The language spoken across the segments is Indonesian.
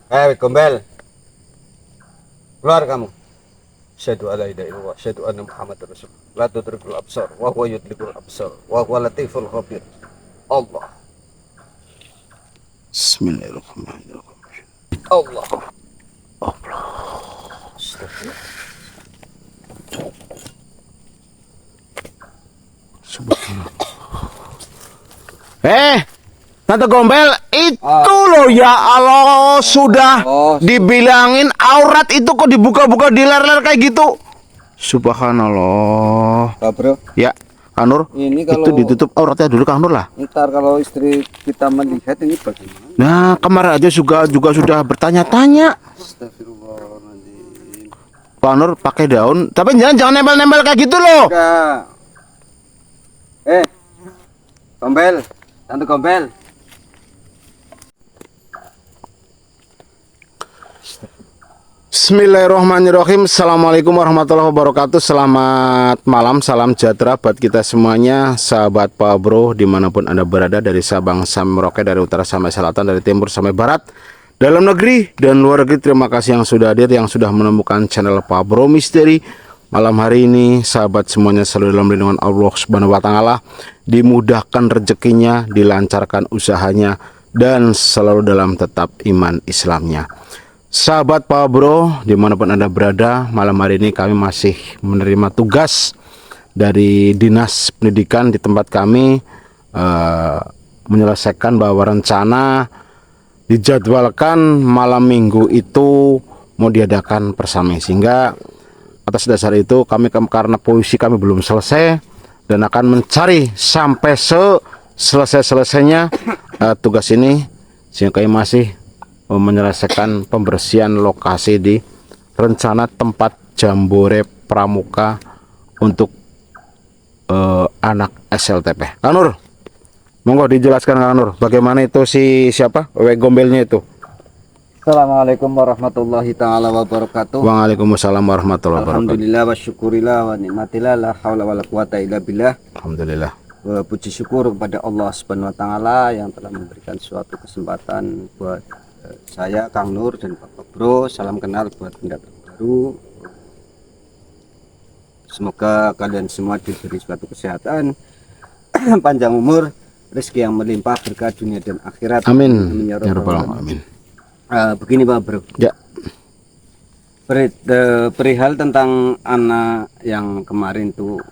Gombel, keluar kamu. Asyhadu alla ilaha illallah, asyhadu anna Muhammadar Rasul. La tudrikul absar, wa huwa yudrikul absar, wa huwa latiful khabir. Allah. Bismillahirrahmanirrahim. Allah. Tante Gombel, itu loh ya Allah, sudah dibilangin aurat itu kok dibuka-buka di ler-ler kayak gitu. Subhanallah. Pak Bro, Ya, Kanur, ini itu kalau ditutup auratnya dulu Kanur lah. ntar kalau istri kita melihat ini bagaimana? Nah, kemarin aja juga sudah bertanya-tanya. Astagfirullahaladzim. Kanur pakai daun, tapi jangan nempel-nempel kayak gitu loh. Enggak. Gombel, Tante Gombel. Bismillahirrahmanirrahim. Assalamualaikum warahmatullahi wabarakatuh. Selamat malam, salam sejahtera buat kita semuanya, sahabat Pak Bro dimanapun Anda berada, dari Sabang sampai Merauke, dari utara sampai selatan, dari timur sampai barat, dalam negeri dan luar negeri. Terima kasih yang sudah hadir, yang sudah menemukan channel Pak Bro Misteri. Malam hari ini sahabat semuanya selalu dalam lindungan Allah Subhanahu wa Ta'ala, dimudahkan rezekinya, dilancarkan usahanya, dan selalu dalam tetap iman Islamnya. Sahabat Pak Bro dimanapun Anda berada, malam hari ini kami masih menerima tugas dari Dinas Pendidikan di tempat kami, menyelesaikan bahwa rencana dijadwalkan malam minggu itu mau diadakan persami, sehingga atas dasar itu kami, karena puisi kami belum selesai dan akan mencari sampai selesai-selesainya tugas ini, sehingga kami masih menyelesaikan pembersihan lokasi di rencana tempat jambore pramuka untuk anak SLTP. Kanur, monggo dijelaskan Kanur, bagaimana itu siapa Gombelnya itu. Assalamualaikum warahmatullahi ta'ala wabarakatuh. Waalaikumsalam warahmatullahi wabarakatuh. Alhamdulillah wa syukurillah wa ni'matillah, la hawla wa la quwata illa billah. Alhamdulillah. Puji syukur kepada Allah Subhanahu wa Ta'ala yang telah memberikan suatu kesempatan buat saya, Kang Nur, dan Bapak Bro. Salam kenal buat pendatang baru. Semoga kalian semua diberi suatu kesehatan, panjang umur, rezeki yang melimpah, berkah dunia dan akhirat. Amin. Ya Ya Rabbal Rabbal Alamin. Alamin. Begini Pak Bro. Ya. Perihal tentang anak yang kemarin tuh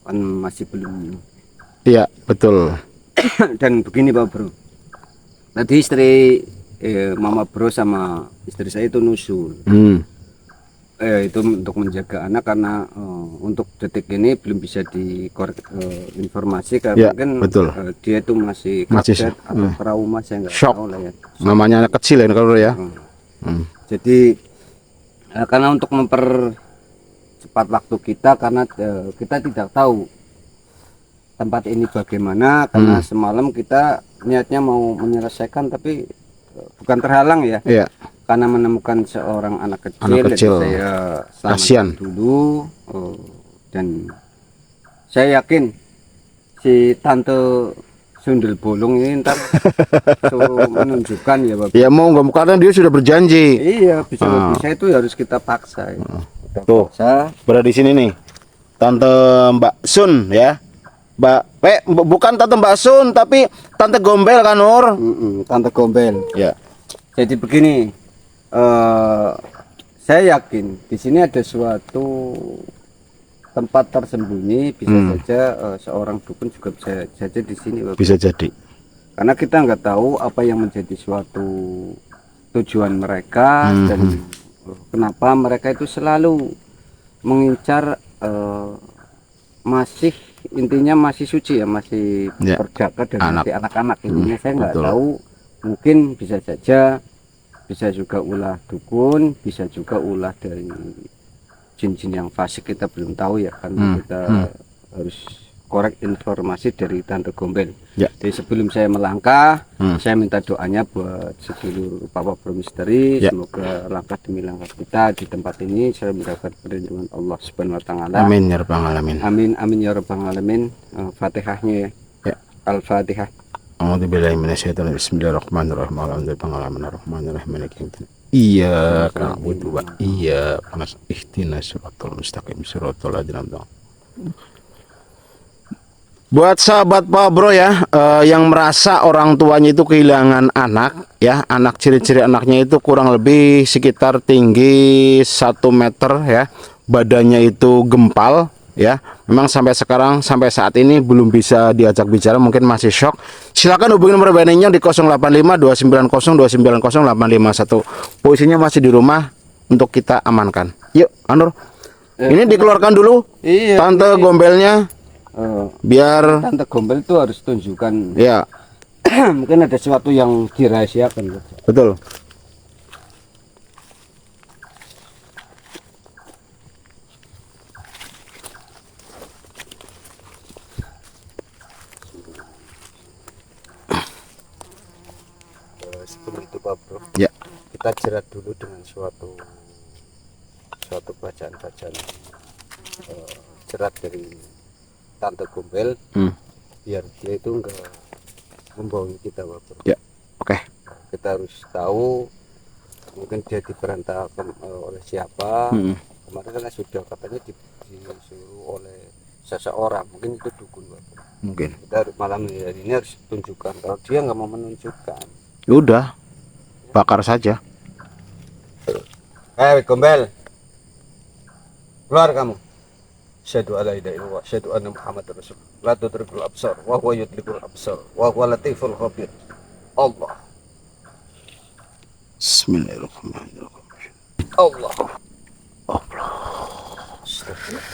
kan masih belum. Iya, betul. Dan begini Pak Bro. Tadi istri Mama Bro sama istri saya itu nusul. Itu untuk menjaga anak, karena untuk detik ini belum bisa dikorek informasi karena Ya, kan betul. dia itu masih kaget atau trauma, saya nggak shock. tahu lah ya. Namanya anak kecil ya kalau ya. Jadi karena untuk mempercepat waktu kita, karena kita tidak tahu tempat ini bagaimana, karena semalam kita niatnya mau menyelesaikan tapi bukan terhalang ya. Iya. Karena menemukan seorang anak kecil. Saya kasihan dulu, dan saya yakin si Tante Sundel Bolong ini ntar menunjukkan ya Bapak. Ya mau nggak, karena dia sudah berjanji. Iya, bisa itu harus kita paksa ya. Tuh, berada di sini nih Tante Mbak Sun ya. Bukan Tante Mbak Sun, tapi Tante Gombel kan Nur. Tante Gombel. Ya. Jadi begini, saya yakin di sini ada suatu tempat tersembunyi, bisa saja seorang dukun juga bisa saja di sini Bapak. Bisa jadi. Karena kita nggak tahu apa yang menjadi suatu tujuan mereka dan kenapa mereka itu selalu mengincar, masih intinya masih suci ya, masih terjaga dari anak-anak. Intinya saya nggak tahu, mungkin bisa saja, bisa juga ulah dukun, bisa juga ulah dari jin-jin yang fasik, kita belum tahu ya, karena kita harus korek informasi dari Tante Gombel. Jadi sebelum saya melangkah, saya minta doanya buat sedulur Papa Bro Misteri. Semoga langkah demi langkah kita di tempat ini saya mendapat perlindungan Allah Subhanahu wa Ta'ala. Amin ya Rabbal Alamin. Amin amin ya Rabbal Alamin. Fatihahnya ya. Al-Fatihah. A'udzubillahi minasyaitonir rajim. Bismillahirrahmanirrahim. Alhamdulillah pengalaman rahmanir rahim maliki yaumiddin. Iya, na'budu wa iya ihdinas siratal mustaqim siratal ladzina an'amta. Buat sahabat Pak Bro ya, yang merasa orang tuanya itu kehilangan anak ya, anak ciri-ciri anaknya itu kurang lebih sekitar tinggi 1 meter ya, badannya itu gempal ya. Memang sampai sekarang sampai saat ini belum bisa diajak bicara, mungkin masih shock. Silakan hubungi nomor BNI-nya di 085 290 290 851. Posisinya masih di rumah untuk kita amankan. Yuk, Anur. Ini dikeluarkan dulu. Iya, Tante gombelnya. Biar Tante gombel itu harus tunjukkan ya, mungkin ada sesuatu yang dirahasiakan. betul. Sebelum itu Pak Bro, Ya. kita jerat dulu dengan suatu bacaan jerat dari Tante Gombel, biar dia itu enggak membohongi kita Pak Bro. Ya, oke. Kita harus tahu mungkin dia diperintah oleh siapa. Kemarin kan sudah katanya disuruh oleh seseorang, mungkin itu dukun Pak Bro. Mungkin. Kita malam ini harus tunjukkan. Kalau dia nggak mau menunjukkan, Udah, bakar saja. Gombel, keluar kamu. Syahadu alla ilaha illallah, syahadu anna Muhammadar Rasulullah. La tudrikul absar, wa huwa yudrikul absar, wa huwa latiful khabir. Allah. Bismillahirrahmanirrahim. Allah. Allah. Astagfirullah.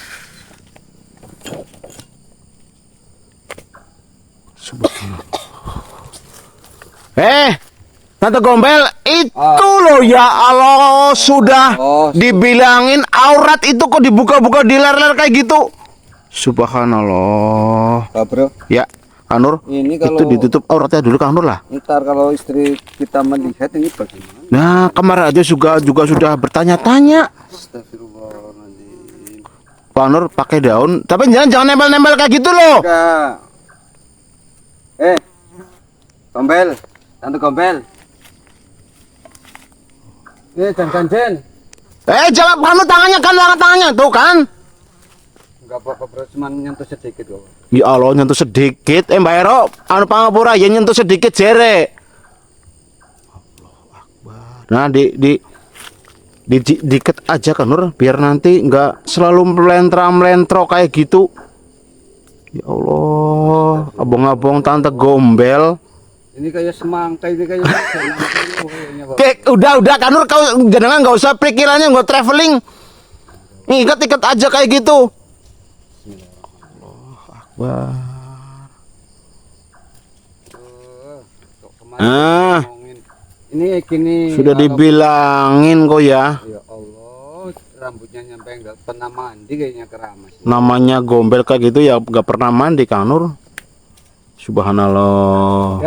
Subhanallah. Tante Gombel itu loh ya Allah, sudah dibilangin aurat itu kok dibuka-buka di ler-ler kayak gitu. Subhanallah. Pak Bro, Ya, Kanur, ini itu kalau ditutup auratnya dulu Kanur lah. ntar kalau istri kita melihat ini bagaimana? Nah, kemarin aja juga sudah bertanya-tanya. Astagfirullahaladzim. Kanur pakai daun, tapi jangan nempel-nempel kayak gitu loh. Enggak. Gombel, Tante Gombel. Jangan. Jangan kamu tangannya tuh kan. Enggak apa-apa Bro, cuma nyentuh sedikit kok. Ya Allah, nyentuh sedikit. Mbak Ero, anu pangapura ya nyentuh sedikit jere. Nah, diket aja kan Nur, biar nanti nggak selalu melentro kayak gitu. Ya Allah, abang-abang Tante Gombel. Ini kayak semangka, ini kayak Udah kan Nur, kau jangan nggak usah pikirannya nggak traveling. Ikat aja kayak gitu. Wah. Ini gini. Sudah dibilangin kok ya. Ya Allah, rambutnya nyampe nggak pernah mandi kayaknya keramas. Namanya Gombel kayak gitu ya nggak pernah mandi Kang Nur. Subhanallah.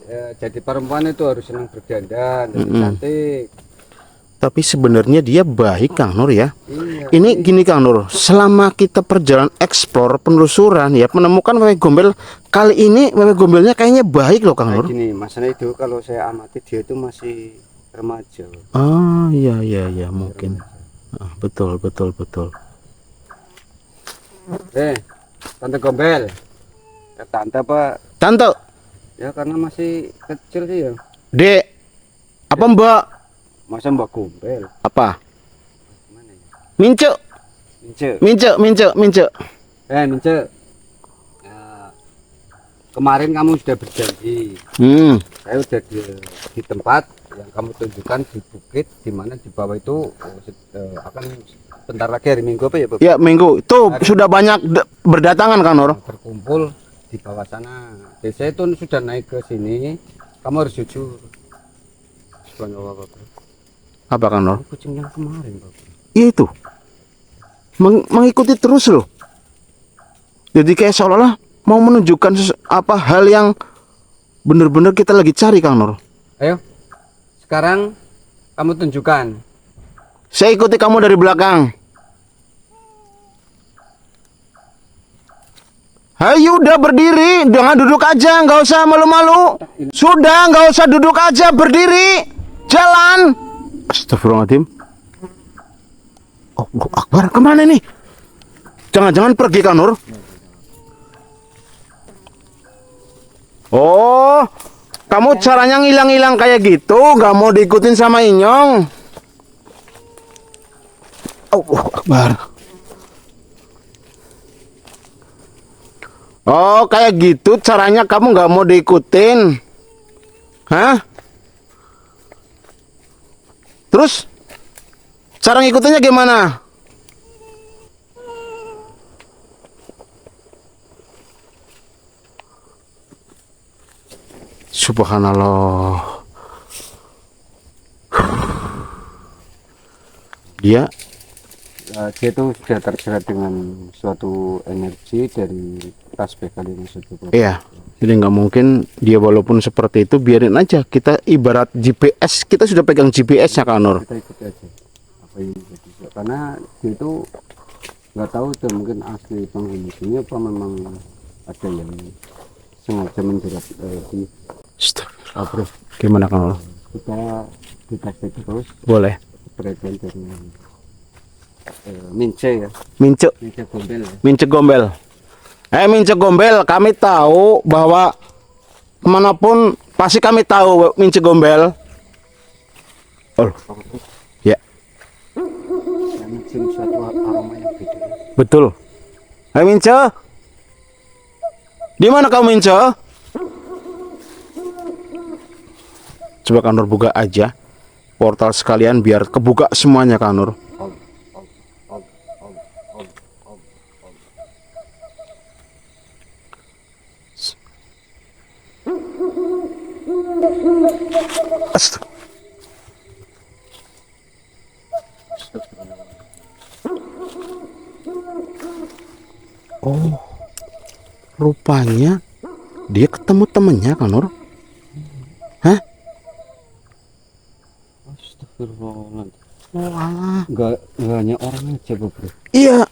Ya, jadi perempuan itu harus senang berdandan, cantik. Tapi sebenarnya dia baik Kang Nur ya. Iya. Ini gini Kang Nur, selama kita perjalanan eksplor penelusuran ya menemukan wewe Gombel, kali ini wewe Gombelnya kayaknya baik loh Kang Nur. Gini, masalah itu kalau saya amati dia itu masih remaja. Ah iya mungkin. Betul. Tante Gombel. Tante apa? Tante. Ya karena masih kecil sih ya. Dek. Apa Mbak? Masa Mbak Gombel? Apa? Mana ya? Mince. Mince. Mince. Mince. Ya, kemarin kamu sudah berjanji. Saya udah di tempat yang kamu tunjukkan di bukit, di mana di bawah itu akan bentar lagi hari Minggu apa ya Bapak? Ya Minggu itu sudah banyak berdatangan kan Nur? Berkumpul di bawah sana. Saya itu sudah naik ke sini, kamu harus jujur. Subhanallah Bapak. Apa kan Nur? Kucing yang kemarin Bapak. Iya itu mengikuti terus loh. Jadi kayak seolah-olah mau menunjukkan hal yang benar-benar kita lagi cari Kang Nur. Ayo, sekarang kamu tunjukkan. Saya ikuti kamu dari belakang. Ayo udah berdiri, jangan duduk aja, nggak usah malu-malu. Sudah, nggak usah duduk aja, berdiri. Jalan. Astagfirullahaladzim. Oh, Akbar, kemana nih? Jangan-jangan pergi kan, Nur? Oh, kamu caranya ngilang-ngilang kayak gitu, nggak mau diikutin sama Inyong. Oh, Akbar. Oh, kayak gitu caranya kamu nggak mau diikutin. Hah? Terus cara ngikutinnya gimana? Subhanallah. Dia itu sudah terjerat dengan suatu energi dari Tasbih Kalimus itu. iya, jadi nggak mungkin dia walaupun seperti itu, biarin aja. Kita ibarat GPS, kita sudah pegang GPS-nya Kak Nur. Kita ikuti aja apa yang jadi, karena dia itu nggak tahu itu mungkin asli penghuni sini apa memang ada yang sengaja menjerat di Astagfirullah. Gimana Kak Nur? kita ditasbih terus Boleh. beragam dari mince ya, Mince gombel ya. Mince Gombel. Mince Gombel, kami tahu bahwa kemanapun pasti kami tahu Mince Gombel. Oh, ya, Saya mencium suatu aroma yang beda. betul. Mince, di mana kamu Mince? Coba Kak Nur buka aja portal sekalian biar kebuka semuanya Kak Nur. Astagfirullah. Oh, rupanya dia ketemu temennya Kak Nur. Hah? Astagfirullahaladzim. Oh, alah. Nggak hanya orang aja bro, Iya.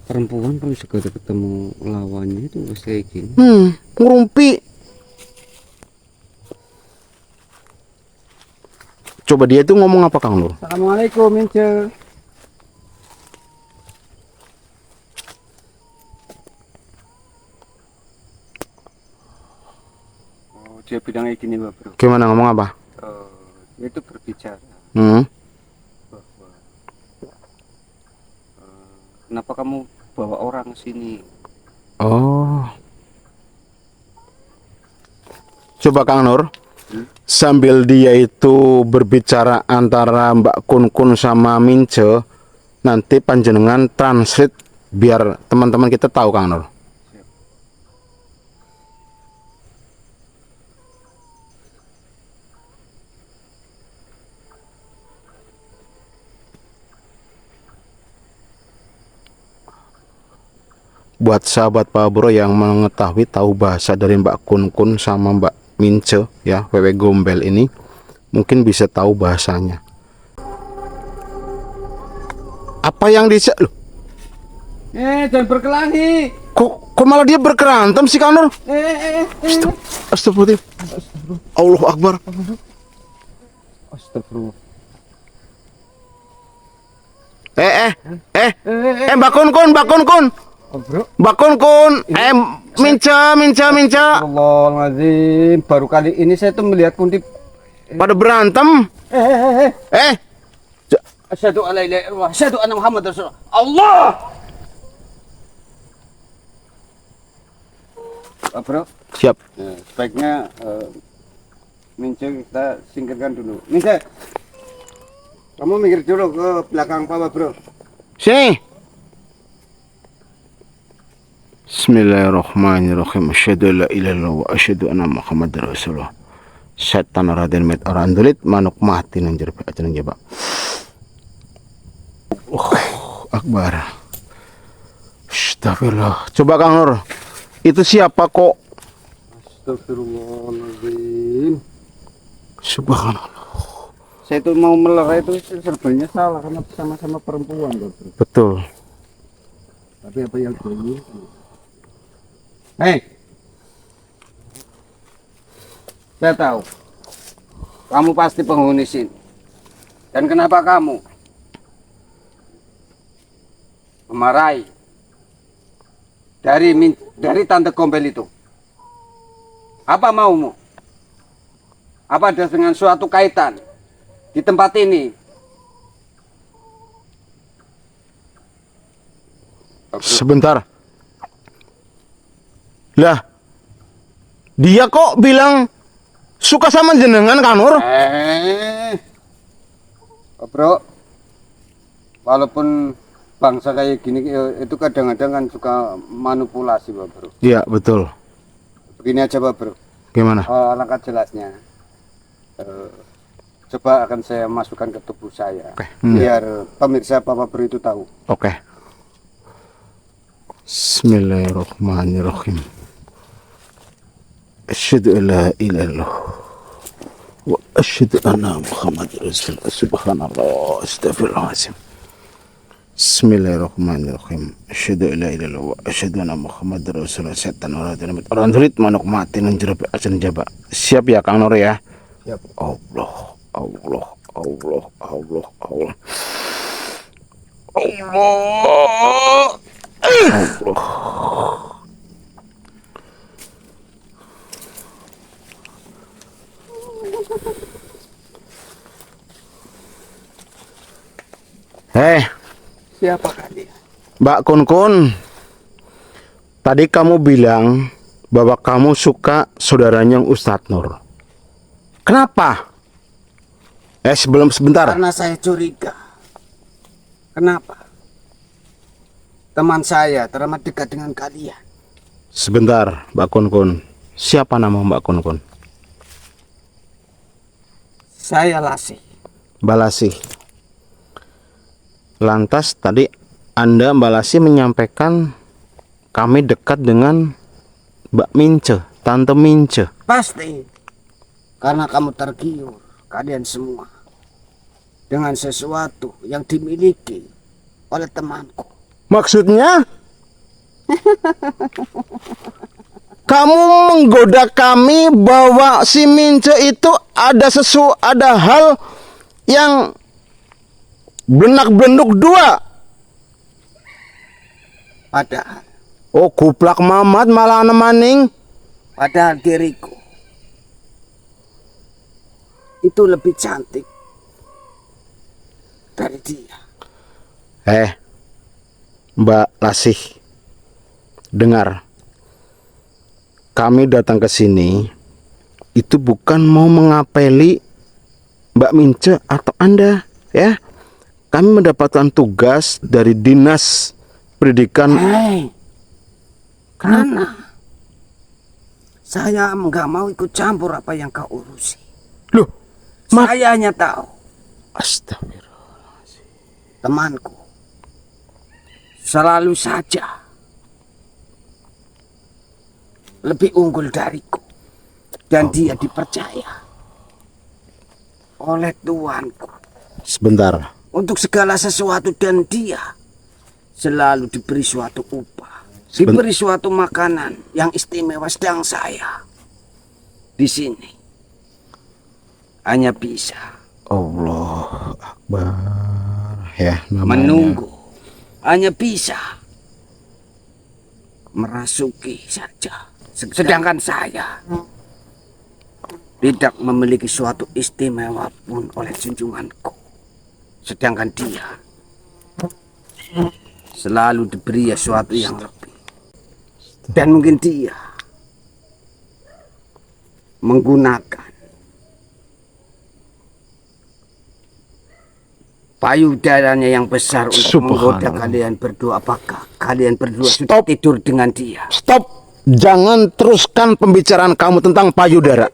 perempuan kalau segera ketemu lawannya itu pasti kayak gini. Ngerumpi. Coba dia itu ngomong apa Kang Nur? Assalamualaikum Mince. Oh, dia bilang kayak gini bro. Gimana ngomong apa? Dia itu berbicara Hmm. bahwa kenapa kamu bawa orang ke sini? Oh. Coba Kang Nur, sambil dia itu berbicara antara Mbak Kun Kun sama Mince, nanti panjenengan translate biar teman-teman kita tahu Kang Nur. Buat sahabat Pak Bro yang mengetahui tahu bahasa dari Mbak Kun Kun sama Mbak Mince ya, Wewe Gombel ini mungkin bisa tahu bahasanya. Apa yang bisa loh? Jangan berkelahi. Kok malah dia berkerantem sih Kang Nur? Astagfirullah. Allahu Akbar. Astagfirullah. Mbak Kun Kun, Mbak Kun Kun. Oh, bro. Mbak Kun Kun, Mince. Astagfirullahaladzim. Baru kali ini saya tuh melihat Kunti Pada berantem. Asyhadu an la ilaha illallah, asyhadu anna Muhammad Rasulullah. Allah. Bro. Siap. Sebaiknya Mince kita singkirkan dulu. Mince, kamu mikir dulu ke belakang Papa bro. Sini. Bismillahirrahmanirrahim. Asyhadu an la ilaha illallah wa asyhadu anna Muhammadar Rasulullah. Setan raden met orang andulit manuk mati nang jero acan jaba. Akbar. Astagfirullah. Coba Kang Nur. Itu siapa kok? Astagfirullahaladzim. Subhanallah. Saya itu mau melerai itu sebenarnya salah karena sama-sama perempuan bro. Betul. Tapi apa yang diinginkan? Hei, saya tahu kamu pasti penghuni sini. Dan kenapa kamu memarahi dari tante Gombel itu? Apa maumu? Apa ada dengan suatu kaitan di tempat ini? Sebentar. Lah, dia kok bilang suka sama jenengan, Kanur? Bro, walaupun bangsa kayak gini itu kadang-kadang kan suka manipulasi, Bro. Iya, betul. Begini aja, Bro. Gimana? Alangkah jelasnya. Coba akan saya masukkan ke tubuh saya. Oke. Biar pemirsa Papa Bro itu tahu. Oke. Bismillahirrahmanirrahim. Asyhadu an la ilaha illallah wa asyhadu anna Muhammadar Rasulullah. Subhanallah, astagfirullahaladzim. Bismillahirrahmanirrahim. Asyhadu an la ilaha illallah wa asyhadu anna Muhammadar Rasulullah. Setan orang sulit manuk mati nan jero acan jaba. Siap ya Kang Nur ya? Siap. Allah, Allah, Allah, Allah, Allah. Allah. Allah. Siapa kalian? Mbak Kun Kun, tadi kamu bilang bahwa kamu suka saudaranya Ustadz Nur. Kenapa? Sebelum sebentar. Karena saya curiga. Kenapa? Teman saya teramat dekat dengan kalian. Sebentar, Mbak Kun Kun. Siapa nama Mbak Kun Kun? Saya Lasih. Mbak Lasih. Lantas tadi Anda Mbak Lasih menyampaikan kami dekat dengan Mbak Mince, Tante Mince. Pasti. Karena kamu tergiur, kalian semua, dengan sesuatu yang dimiliki oleh temanku. Maksudnya? Kamu menggoda kami bahwa si Mince itu ada hal yang benak-benuk dua. Padahal. Oh, kuplak mamat malah nemaning. Padahal diriku itu lebih cantik dari dia. Mbak Lasih, dengar. Kami datang ke sini itu bukan mau mengapeli Mbak Mince atau Anda, ya. Kami mendapatkan tugas dari Dinas Pendidikan. Karena saya nggak mau ikut campur apa yang kau urusi. Loh, saya hanya tahu. Astagfirullahaladzim. Temanku selalu saja lebih unggul dariku. Dan dia dipercaya oleh tuanku. Sebentar. Untuk segala sesuatu, dan dia selalu diberi suatu upah. Diberi suatu makanan yang istimewa. Sedang saya di sini hanya bisa Allah Akbar, ya, namanya menunggu. Hanya bisa merasuki saja. Sedangkan saya tidak memiliki suatu istimewa pun oleh junjunganku. Sedangkan dia selalu diberi sesuatu yang lebih. Dan mungkin dia menggunakan payudaranya yang besar untuk menggoda kalian berdua. Apakah kalian berdua sudah tidur dengan dia? Stop. Jangan teruskan pembicaraan kamu tentang payudara.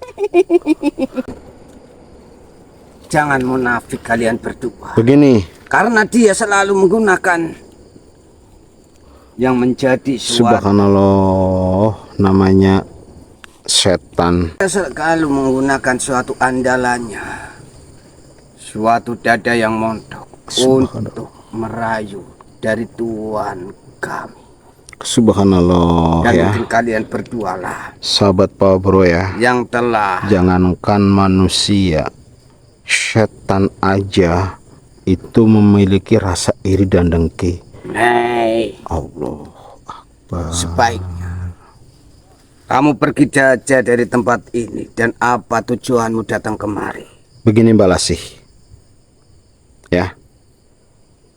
Jangan munafik kalian berdua. Begini. Karena dia selalu menggunakan yang menjadi suatu. Subhanallah, namanya setan. Dia selalu menggunakan suatu andalannya, suatu dada yang montok untuk merayu dari tuan kami. Subhanallah. Dan Ya, mungkin kalian berdua lah sahabat Pak Bro ya, yang telah jangankan manusia, setan aja itu memiliki rasa iri dan dengki. Hei, Allah Akbar. sebaiknya kamu pergi saja dari tempat ini. Dan apa tujuanmu datang kemari? Begini Mbak Lasih, ya,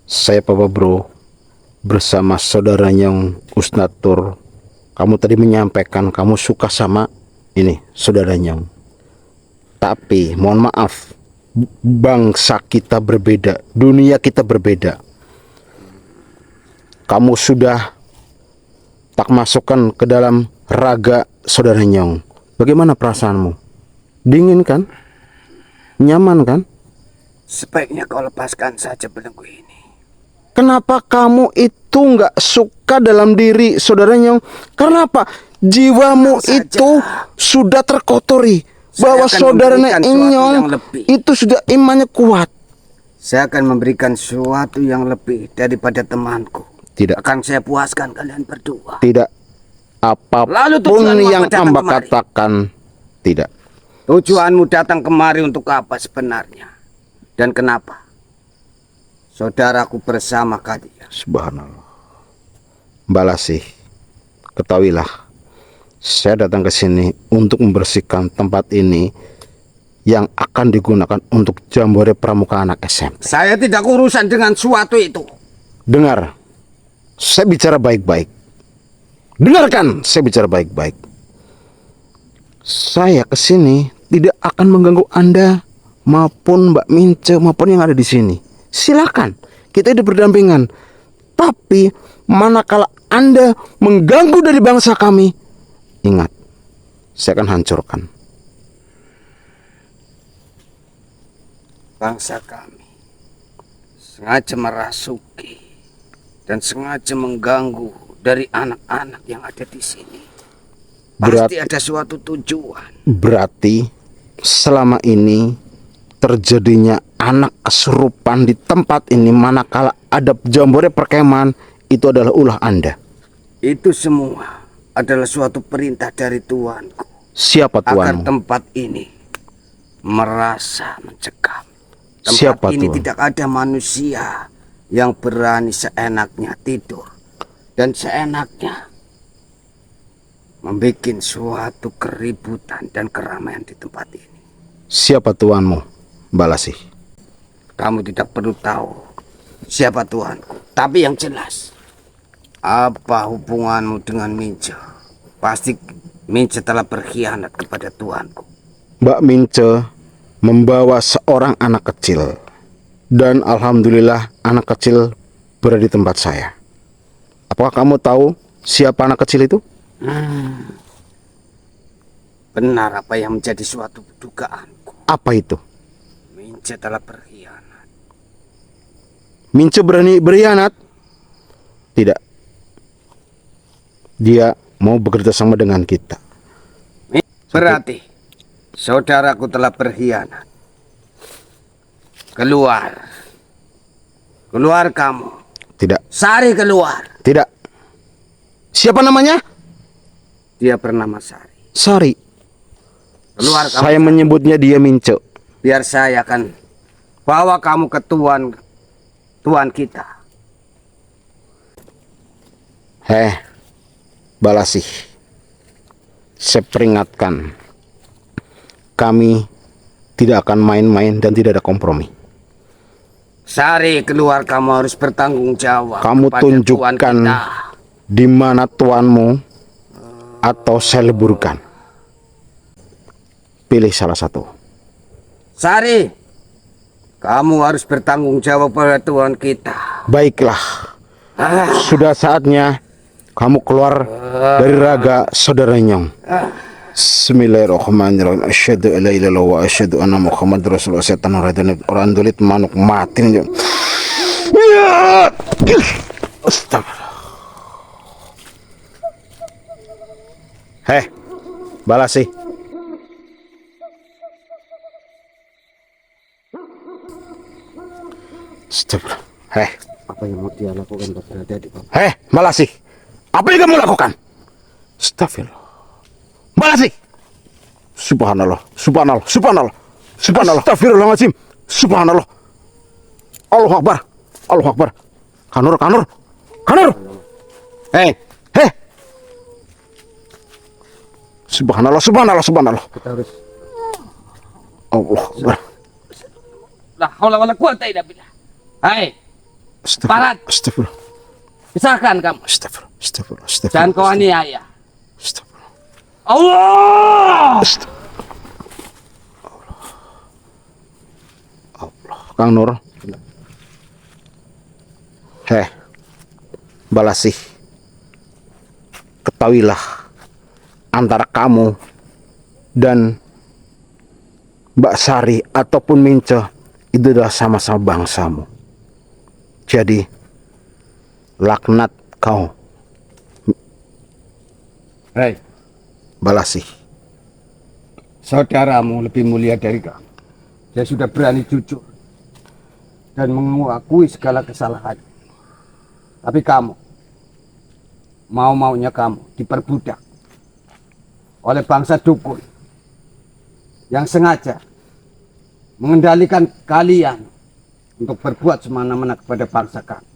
saya Papa Bro bersama saudaranya yang Usnatur. Kamu tadi menyampaikan kamu suka sama ini saudaranya, tapi mohon maaf, bangsa kita berbeda, dunia kita berbeda. Kamu sudah tak masukkan ke dalam raga saudara Nyong. Bagaimana perasaanmu? Dingin kan? Nyaman kan? Sebaiknya kau lepaskan saja belenggu ini. Kenapa kamu itu nggak suka dalam diri saudara Nyong? Karena apa? Jiwamu itu sudah terkotori. Bahwa saudaranya Nyong itu sudah imannya kuat. Saya akan memberikan sesuatu yang lebih daripada temanku. Tidak. Akan saya puaskan kalian berdua. Tidak. Apapun yang Amba katakan tidak. Tujuanmu datang kemari untuk apa sebenarnya? Dan kenapa? Saudaraku bersama kalian. Subhanallah. Mbak Lasih, ketahuilah, saya datang ke sini untuk membersihkan tempat ini yang akan digunakan untuk jambore pramuka anak SMP. Saya tidak urusan dengan suatu itu. Dengar, saya bicara baik-baik. Dengarkan, saya bicara baik-baik. Saya ke sini tidak akan mengganggu Anda maupun Mbak Mince maupun yang ada di sini. Silakan, kita hidup berdampingan. Tapi manakala Anda mengganggu dari bangsa kami, ingat, saya akan hancurkan. Bangsa kami sengaja merasuki dan sengaja mengganggu dari anak-anak yang ada di sini. Pasti ada suatu tujuan. Berarti selama ini terjadinya anak kesurupan di tempat ini manakala ada jambore perkemahan, itu adalah ulah Anda. Itu semua adalah suatu perintah dari Tuanku. Siapa Agar tuanmu? tempat ini merasa mencekam. Tempat Siapa ini tuan? tidak ada manusia yang berani seenaknya tidur dan seenaknya membuat suatu keributan dan keramaian di tempat ini. Siapa tuanmu, Mbak Lasih? Kamu tidak perlu tahu siapa tuanku, tapi yang jelas, apa hubunganmu dengan Mince? Pasti Mince telah berkhianat kepada tuanku. Mbak Mince membawa seorang anak kecil, dan alhamdulillah anak kecil berada di tempat saya. Apakah kamu tahu siapa anak kecil itu? Benar apa yang menjadi suatu dugaanku. Apa itu? Mince telah berkhianat. Mince berani berkhianat? Tidak. Dia mau bekerja sama dengan kita. Berarti saudaraku telah berkhianat. Keluar. Keluar kamu. Tidak. Sari keluar. Tidak. Siapa namanya? Dia bernama Sari. Sari. Keluar kamu. Saya menyebutnya dia Mince. Biar saya akan bawa kamu ke tuan kita. Mbak Lasih, saya peringatkan, kami tidak akan main-main dan tidak ada kompromi. Sari, keluar, kamu harus bertanggung jawab. Kamu kepada tunjukkan tuan kita. di mana tuanmu atau saya leburkan. Pilih salah satu. Sari, kamu harus bertanggung jawab pada tuan kita. Baiklah, sudah saatnya kamu keluar dari raga saudara Nyong. Bismillahirrahmanirrahim. Asyhadu alla ilaha illallah wa asyhadu anna Muhammadar Rasulullah. Setan orang dolit manuk mati. Ya. Astagfirullah. Balas sih. Astagfirullah. Apa yang mau dia lakukan berada di bawah? Malah sih. Apa yang kamu lakukan? Astagfirullah. Balasi. Subhanallah, subhanallah, subhanallah. Subhanallah. Astagfirullahaladzim. Subhanallah. Allahu Akbar. Allahu Akbar. Kanur, Kanur. Kanur. Hei. Hei. Subhanallah, subhanallah, subhanallah. Kita harus Allah Akbar. la haula wala quwata illa billah. Hai, Parat. Astagfirullah. pisahkan kamu. Astagfirullah. Astagfirullah. Astagfirullah. Jangan kau aniaya. Astagfirullah. Allah. Allah. Kang Nur. Heh. Balasih. Ketahuilah antara kamu dan Mbak Sari ataupun Mince itu adalah sama-sama bangsamu. Jadi laknat kau. Hei, Balasih. saudaramu lebih mulia dari kamu. Dia sudah berani jujur dan mengakui segala kesalahan. Tapi kamu, mau-maunya kamu diperbudak oleh bangsa dukun yang sengaja mengendalikan kalian untuk berbuat semena-mena kepada bangsa kami.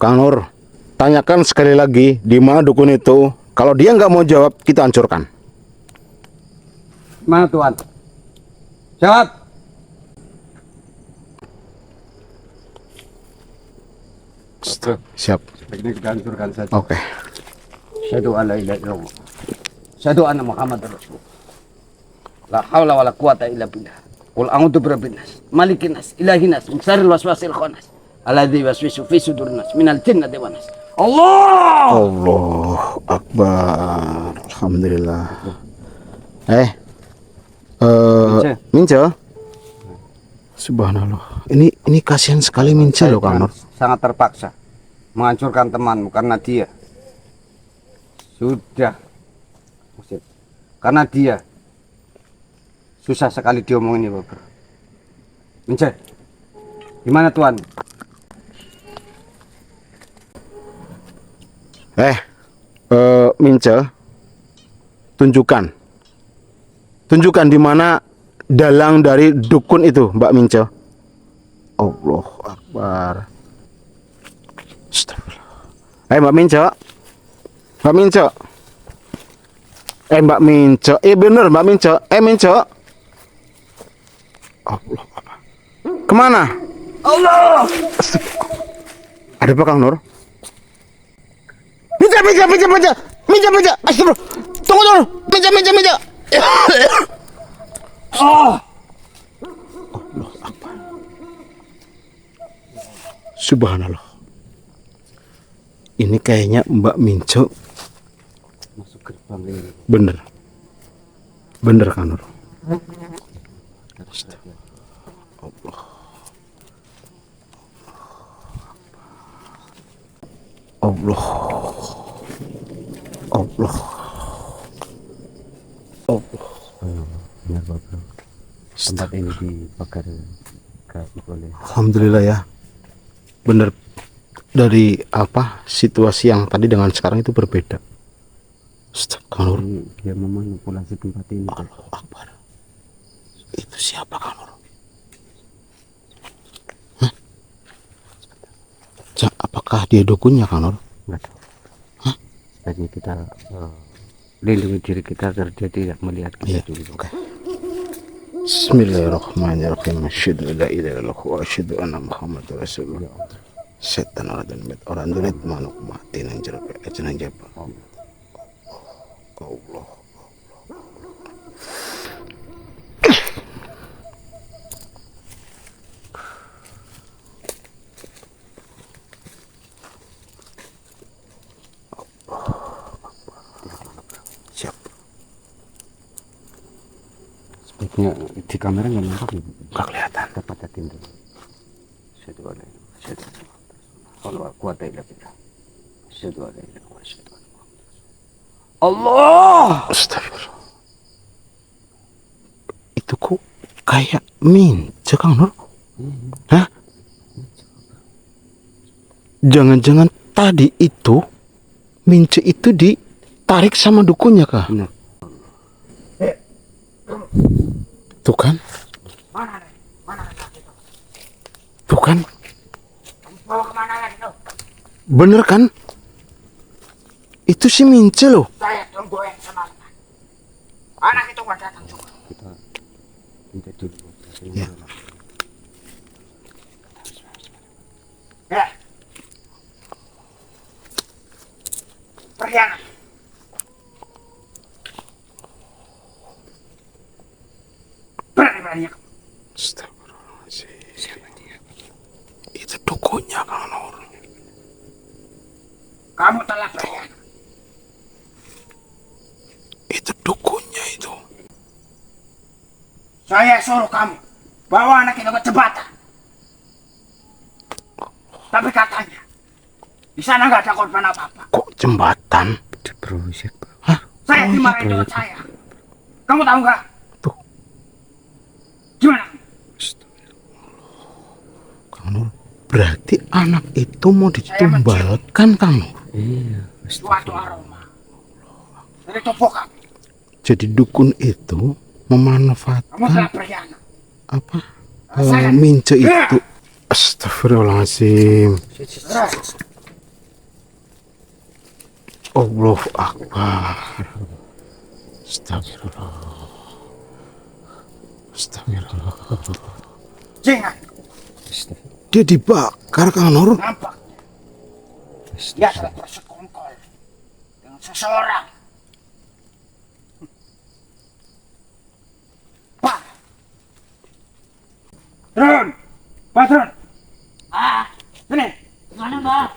Kang Nur, tanyakan sekali lagi di mana dukun itu. Kalau dia nggak mau jawab, kita hancurkan. Mana Tuhan? Jawab. Siap. Sebaiknya kita hancurkan saja. Oke. Asyhadu an la ilaha illallah. Asyhadu anna Muhammadar Rasulullah. La haula wala quwata illa billah. Qul a'udzu birabbin nas, malikin nas, ilahin nas, min syarril waswasil khannas, alladzi yuwaswisu fi sudurin nas minal jinnati wan nas. Allah! Allah Akbar. Alhamdulillah. Mince. Subhanallah. Ini kasihan sekali Mince loh Kang Nur. Sangat terpaksa menghancurkan temanmu karena dia sudah karena dia susah sekali diomongin ya Bapak. Mince, gimana Tuan? Mince, tunjukkan di mana dalang dari dukun itu, Mbak Mince. Allah Akbar. Astagfirullah. Mbak Mince. Mbak Mince. Mbak Mince. Bener Mbak Mince. Mince. Allah. Kemana? Allah! Ada apa Kang Nur? Mince. Astagfirullah. Tunggu. Mince. Oh! Allah Akbar. Subhanallah. Ini kayaknya Mbak Mince Masuk gerbang ini. Bener Kang Nur. Allah. Benar Bapak. Tempat ini dibakar oleh Alhamdulillah ya. Bener, dari apa situasi yang tadi dengan sekarang itu berbeda. Kang Nur. dia memanipulasi tempat ini. Allahu Akbar. Itu siapa Kang Nur? Apakah dia dukunnya Kang Nur? Enggak tahu. Sebaiknya kita lindungi diri kita agar dia tidak melihat kita dulu. Oke. Bismillahirrahmanirrahim. Asyhadu an la ilaha illallah wa asyhadu anna Muhammadar Rasulullah. Setan orang dulit manuk mati nang jero aja nang jaba. Allah. Siap. Sebaiknya di kamera nggak nampak nih. Nggak kelihatan. Dapat hati itu. Allah kuat illa billah. Asyhadu an la ilaha illallah wa asyhadu anna Muhammadar Rasulullah. Allah! Astagfirullah. Itu kok kayak Mince Kang Nur? Hah? Jangan-jangan tadi itu Mince itu ditarik sama dukunnya kah? Benar. Tuh kan? Tuh kan? Bener kan? Itu si Mince loh. Saya tungguin semalaman. Anak itu nggak datang juga. Kita minta dulu. Ya. Ya. Pergi anak. Berani-beraninya kamu. Astagfirullahaladzim. Siapa dia? Itu dukunnya Kang Nur. Kamu telah berkhianat. Itu dukunnya itu. Saya suruh kamu bawa anak itu ke jembatan. Tapi katanya di sana nggak ada korban apa-apa. Kok jembatan? Di proyek, Pak. Hah? Saya dimarahin dengan saya. Kamu tahu nggak? Tuh. Gimana? Kang Nur, berarti anak itu mau ditumbalkan Kang Nur. Iya. Suatu aroma dari tubuh kamu. Jadi dukun itu memanfaatkan Kamu telah berkhianat. apa? Saya- Mince itu. Astagfirullahaladzim. Allahu Akbar. Astagfirullah. Astagfirullah. Jangan Dia dibakar Kang Nur. nampak dia telah bersekongkol dengan seseorang. Pak, Trun, Pak Trun. Sini, mana Mbak?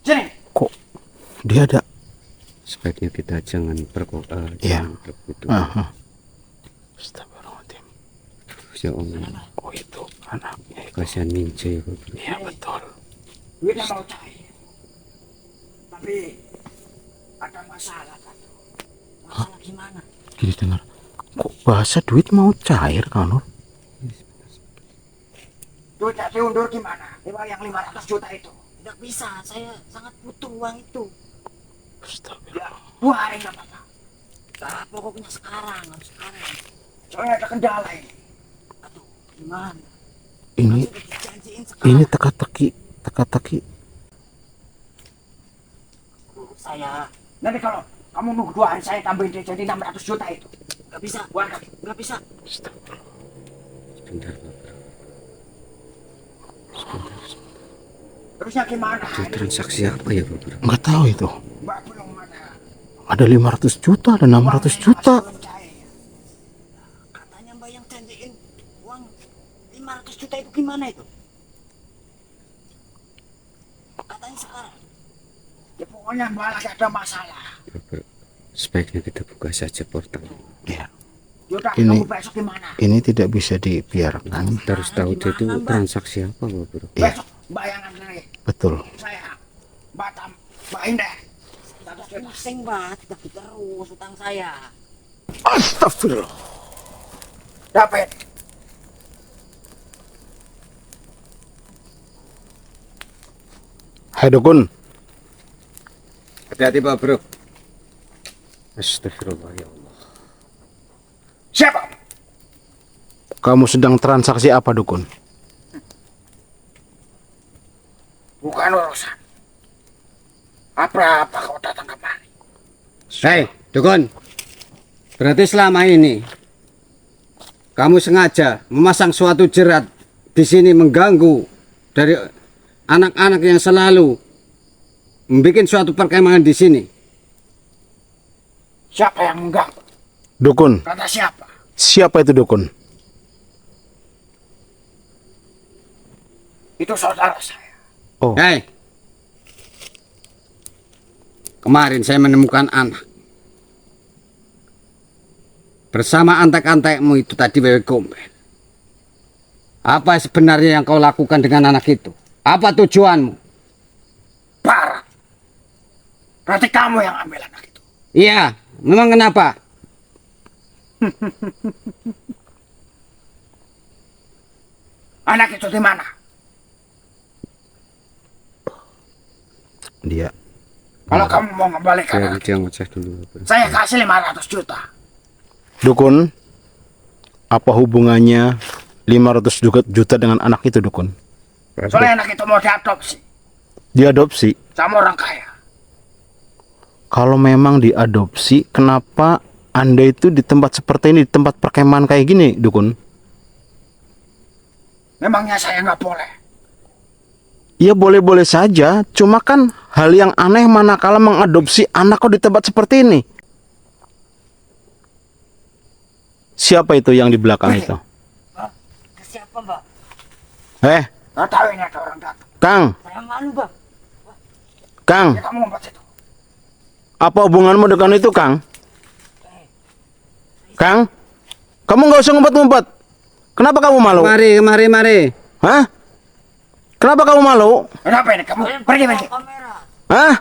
Sini. Kok dia ada? Sebaiknya kita jangan Iya. jangan begitu. Aha. Astagfirullahaladzim. Ya Allah. Oh itu anaknya itu. Kasihan Mince, Pak. Iya betul. Duitnya mau cair. Tapi ada masalah Pak. Masalah gimana? Gini dengar. Kok bahasa duit mau cair Kang Nur? Duitnya diundur gimana? Yang 500 juta itu. Tidak bisa, saya sangat butuh uang itu. Astagfirullah. Ya, 2 hari nggak apa-apa. Nah, pokoknya sekarang, harus sekarang. Soalnya ada kendala ini. Aduh, gimana? Ini Sudah dijanjiin sekarang. ini teka-teki. Saya Nanti kalau kamu nunggu 2 hari saya tambahin dia jadi 600 juta itu. nggak bisa, Warga. nggak bisa. Astagfirullah. Sebentar, Pak. Terusnya gimana? Itu transaksi apa ya, Pak? Nggak tahu itu. Mbak belum ada. Ada 500 juta, ada 600 juta. Belum cair. Katanya Mbak yang janjiin uang 500 juta itu gimana itu? Katanya sekarang. Ya pokoknya Mbak lagi ada masalah. Pak, sebaiknya kita buka saja portal. Ya, Yaudah, Ini- kamu besok gimana? ini tidak bisa dibiarkan. Kita harus tahu dia itu Gimana, Mbak? transaksi apa, Pak. Iya. Besok Mbak yang nganterin Betul. saya. Mbak Indah. 100 juta. Pusing Mbak, tidak terus utang saya. Astagfirullah. Dapat. Hai dukun. Hati-hati, Pak Bro. Astagfirullah ya Allah. Siapa? Kamu sedang transaksi apa dukun? Bukan urusan. Apa kau datang kemari? Hei, Dukun. Berarti selama ini kamu sengaja memasang suatu jerat di sini mengganggu dari anak-anak yang selalu membuat suatu perkemahan di sini. Siapa yang mengganggu? Dukun. Kata siapa? Siapa itu dukun? Itu saudara saya. Oh, Hei, kemarin saya menemukan anak bersama antek-antekmu itu tadi, Wewe Gombel. Apa sebenarnya yang kau lakukan dengan anak itu? Apa tujuanmu? Parah. Berarti kamu yang ambil anak itu. Iya, memang kenapa? Anak itu di mana? dia Kalau kamu mau mengembalikan Biar anak, dia ngecek dulu. saya kasih 500 juta. Dukun, apa hubungannya 500 juta dengan anak itu, Dukun? Soalnya anak itu mau diadopsi Diadopsi. sama orang kaya. Kalau memang diadopsi, kenapa Anda itu di tempat seperti ini, di tempat perkemahan kayak gini, Dukun? Memangnya saya nggak boleh? Ya boleh-boleh saja, cuma kan hal yang aneh manakala mengadopsi anak kok di tempat seperti ini. Siapa itu yang di belakang itu? Mbak, ke siapa mbak? Nggak tahu ini ada orang datang. Kang, Saya malu mbak. Kang, Ya kamu ngumpet situ. apa hubunganmu dengan itu, Kang? Kang, kamu nggak usah ngumpet-ngumpet. Kenapa kamu malu? Mari. Hah? Kenapa kamu malu? Kenapa ini kamu? Kalian Pergi, bawa pergi. kamera. Hah?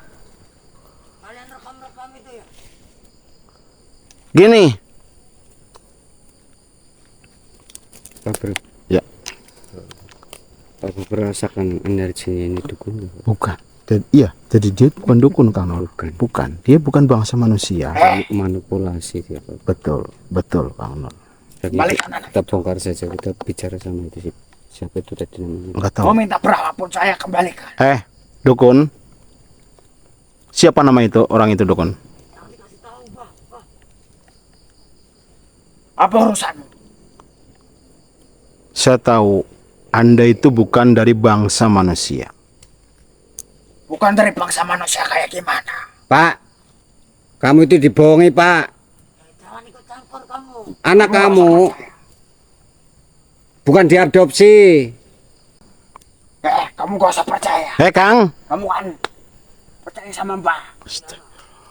Kalian rekam itu ya. Gini. Pak Bro, Ya. Pak Bro merasakan energinya ini dukun. Bukan. Jadi dia bukan dukun, Kang Nol. Bukan. Dia bukan bangsa manusia. Manipulasi dia, Pak. Betul, Kang Nol. Jadi Balikan anak. kita bongkar saja, kita bicara sama itu siapa itu tadi namanya. Enggak tahu. Mau minta berapapun saya kembalikan. Dukun. Siapa nama itu? Orang itu, Dukun. Jangan dikasih tahu mbak. Apa urusanmu? Saya tahu Anda itu bukan dari bangsa manusia. Bukan dari bangsa manusia kayak gimana? Pak, kamu itu dibohongi, Pak. Jangan ikut campur kamu. Anak kamu bukan diadopsi. Kamu gak usah percaya. Kang. Kamu kan percaya sama Mbak.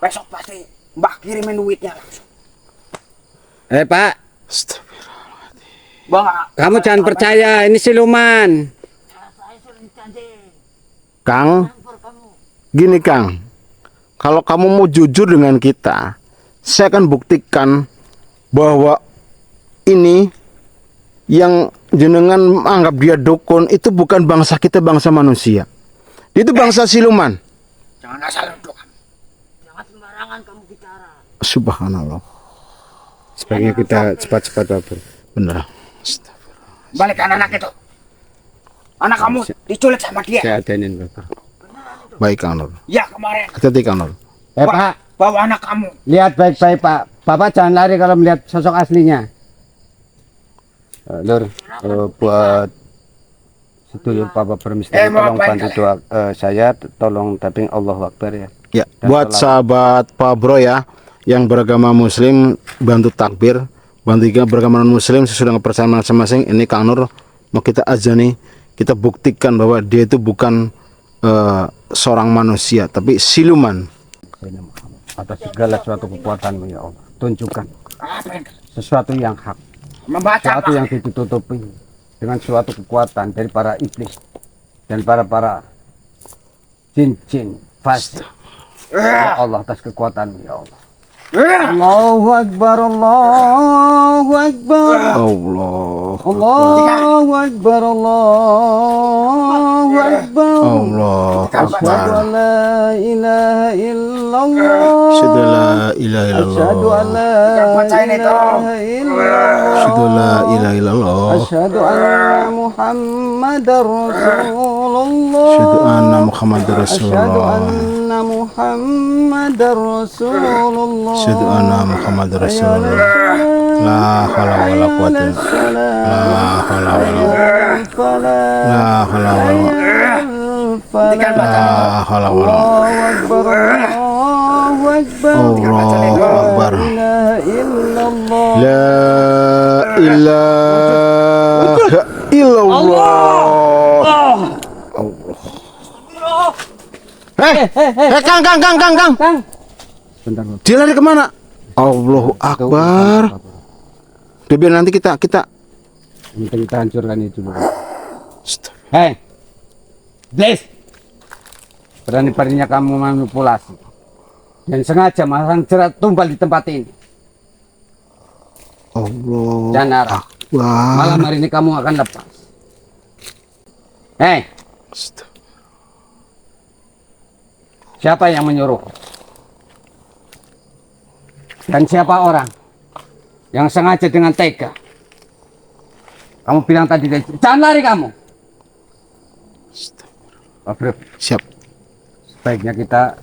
Besok pasti Mbak kirimin duitnya langsung. Pak, Mbak nggak- kamu jangan percaya, ini siluman. Ya, saya sudah dijanji. Kang, Campur kamu. gini Kang. Kalau kamu mau jujur dengan kita, saya akan buktikan bahwa ini yang jenengan anggap dia dukun itu bukan bangsa kita, bangsa manusia. Dia itu bangsa siluman. Jangan asal nuduh. Jangan sembarangan kamu bicara. Subhanallah. Sebaiknya kita cepat-cepat, Pak Bro. Benar. Balikan anak itu. Anak kamu diculik sama dia. Saya adainin, Pak Bro. Baik Kang Nur. Ya kemarin. Hati-hati Kang Nur. Pak, Bawa anak kamu. lihat baik-baik, Pak. Bapak jangan lari kalau melihat sosok aslinya. Lur, buat sedulur Papa Bermisteri, tolong baik bantu kali. doa saya, tolong tapping Allahu Akbar ya. Ya, Dan buat sholat. sahabat Pak Bro ya yang beragama Muslim, bantu takbir, bantu juga beragama non Muslim sesudah kepercayaan masing-masing. Ini Kang Nur mau kita azani, kita buktikan bahwa dia itu bukan seorang manusia, tapi siluman. Atas segala suatu kekuatanmu ya Allah, tunjukkan Apa ini? sesuatu yang hak, Membaca sesuatu Pak. yang ditutupi dengan suatu kekuatan dari para iblis dan para jin-jin fasik. Ya Allah, atas kekuatanmu ya Allah. Allahu Akbar, Allahu Akbar, Allah, Allahu Akbar, Allahu Akbar. Allah Asyhadu Akbar. an la ilaha illallah. Asyhadu la ilaha Asyhadu an illallah. la Bacain itu. ilaha illallah. Asyhadu la ilaha illallah. Asyhadu anna Muhammadar Rasulullah. Asyhadu anna Muhammadar Asyhadu Rasulullah. anna Muhammadar Rasulullah. Asyhadu anna Muhammadar Rasulullah. La haula wala quwata illa billah. La haula wala La haula wala La haula wala Allahu Akbar, Allahu Akbar. La illallah. La ilaha illallah. Kang. Bentar, Bro. Dia lari kemana? Allahu Akbar. Udah biar nanti kita Yang penting kita hancurkan itu dulu. Hei, Blaze, berani-beraninya kamu manipulasi dan sengaja masang jerat tumbal di tempat ini. Allah Dan harap malam Akbar. hari ini kamu akan lepas. Hei, Siapa yang menyuruh? Dan siapa orang yang sengaja dengan tega? Kamu bilang tadi, jangan lari kamu. Pak Bro, Siap. sebaiknya kita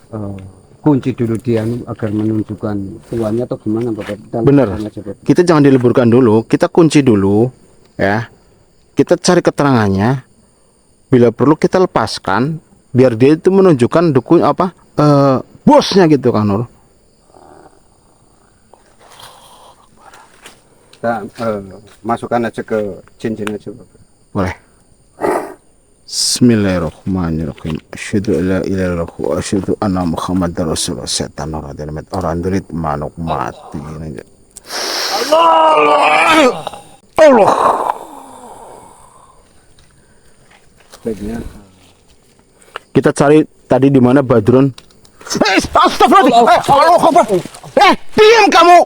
kunci dulu dia agar menunjukkan tuannya atau gimana Bapak? Bener. Kita jangan diliburkan dulu, kita kunci dulu ya. Kita cari keterangannya. Bila perlu kita lepaskan biar dia itu menunjukkan dukun apa bosnya gitu Kang Nur. Kita masukkan aja ke cincin aja Bapak. Boleh. Bismillahirrahmanirrahim. Asyhadu an la ilaha illallah wa asyhadu anna Muhammadar Rasulullah. Setan orang dilihat orang dulit manuk mati. Allah. Baiknya Kita cari tadi di mana Badrun. Astagfirullah. Diam kamu.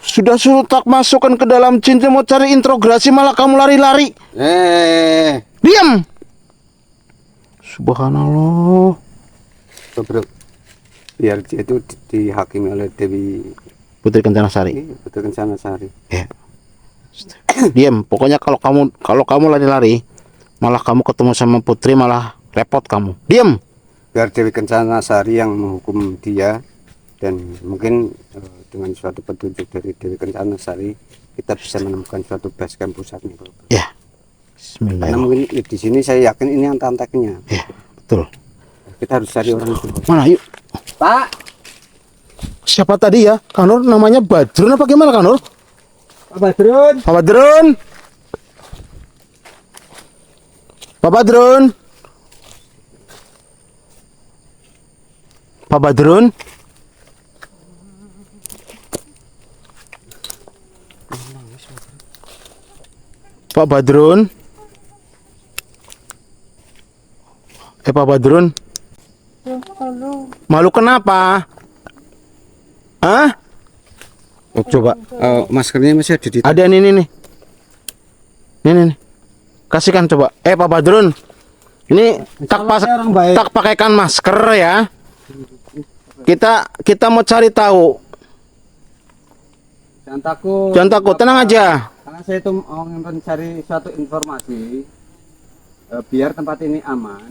Sudah suruh tak masukkan ke dalam cincin, mau cari integrasi malah kamu lari-lari. Diam. Subhanallah. Bro, biar dia itu dihakimi oleh Dewi Putri Kencana Sari. Putri Kencana Sari. Ya. Diam. Pokoknya kalau kamu lari-lari, malah kamu ketemu sama Putri malah repot kamu. Diam. Biar Dewi Kencana Sari yang menghukum dia, dan mungkin dengan suatu petunjuk dari Dewi Kencana Sari kita bisa menemukan suatu base camp pusatnya Bro. Ya. Karena Bismillahirrahmanirrahim. mungkin di sini saya yakin ini antek-anteknya. Ya, betul. Kita harus cari orang itu. Mana yuk? Pak, Siapa tadi ya? Kanur namanya Badrun apa gimana Kanur? Pak Badrun. Pak Badrun. Pak Badrun. Pak Badrun. Pak Badrun. Pak Badrun. Malu kenapa? Hah? Oh, coba maskernya masih ada di Ada nih nih. Nih. Kasihkan coba. Pak Badrun. Ini tak pakaikan masker ya. Kita mau cari tahu. Jangan takut. Jangan takut, tenang aja. Karena saya itu mau mencari suatu informasi biar tempat ini aman.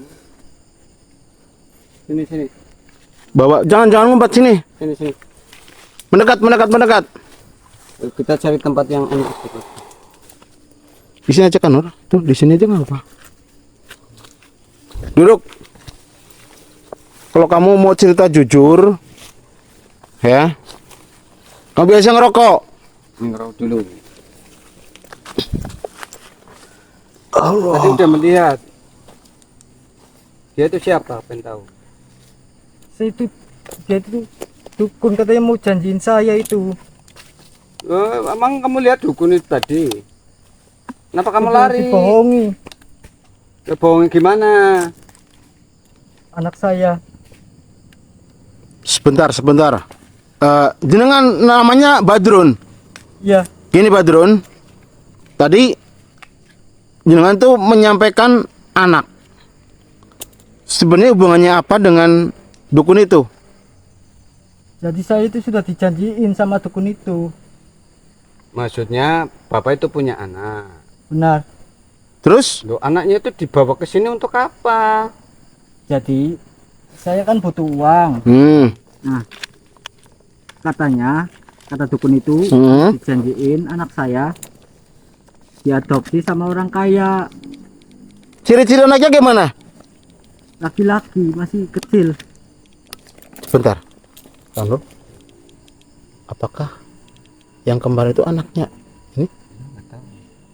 Sini. Bawa, jangan ngumpet sini. Sini. Mendekat. Kita cari tempat yang enak. Di sini aja kan, Nur. Tuh, di sini aja nggak apa. Duduk. Kalau kamu mau cerita jujur, ya. Kamu biasa ngerokok. Ngerokok dulu. Tadi udah melihat. Dia itu siapa? Pengen tahu. Saya itu, dia itu dukun, katanya mau janjiin saya itu. Emang kamu lihat dukun itu tadi? Kenapa kamu Itu lari? dibohongi Ya, bohongi gimana? anak saya. Sebentar. Jenengan namanya Badrun. Ya, Gini Badrun. Tadi jenengan tuh menyampaikan anak. Sebenarnya hubungannya apa dengan dukun itu? jadi saya itu sudah dijanjiin sama dukun itu. Maksudnya bapak itu punya anak. Benar. Terus? Loh, anaknya itu dibawa ke sini untuk apa? Jadi saya kan butuh uang. Nah, kata dukun itu dijanjiin anak saya diadopsi sama orang kaya. Ciri-ciri anaknya gimana? Laki-laki, masih kecil. Bentar. Lalu, apakah yang kembar itu anaknya? Ini?